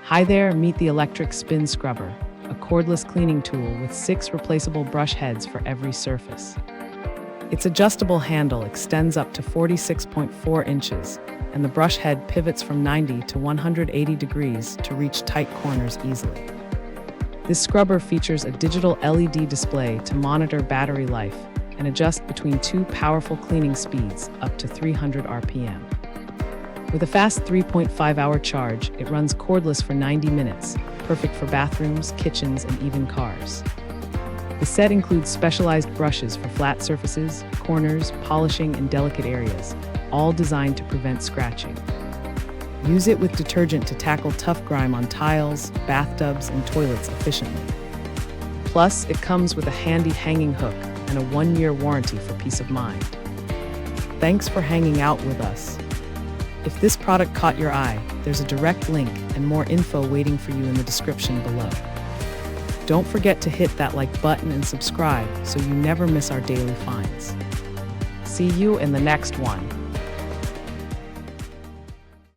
Hi there, meet the electric spin scrubber, a cordless cleaning tool with 6 replaceable brush heads for every surface. Its adjustable handle extends up to 46.4 inches, and the brush head pivots from 90 to 180 degrees to reach tight corners easily. This scrubber features a digital LED display to monitor battery life and adjust between 2 powerful cleaning speeds up to 300 RPM. With a fast 3.5-hour charge, it runs cordless for 90 minutes, perfect for bathrooms, kitchens, and even cars. The set includes specialized brushes for flat surfaces, corners, polishing, and delicate areas, all designed to prevent scratching. Use it with detergent to tackle tough grime on tiles, bathtubs, and toilets efficiently. Plus, it comes with a handy hanging hook and a 1-year warranty for peace of mind. Thanks for hanging out with us. If this product caught your eye, there's a direct link and more info waiting for you in the description below. Don't forget to hit that like button and subscribe so you never miss our daily finds. See you in the next one.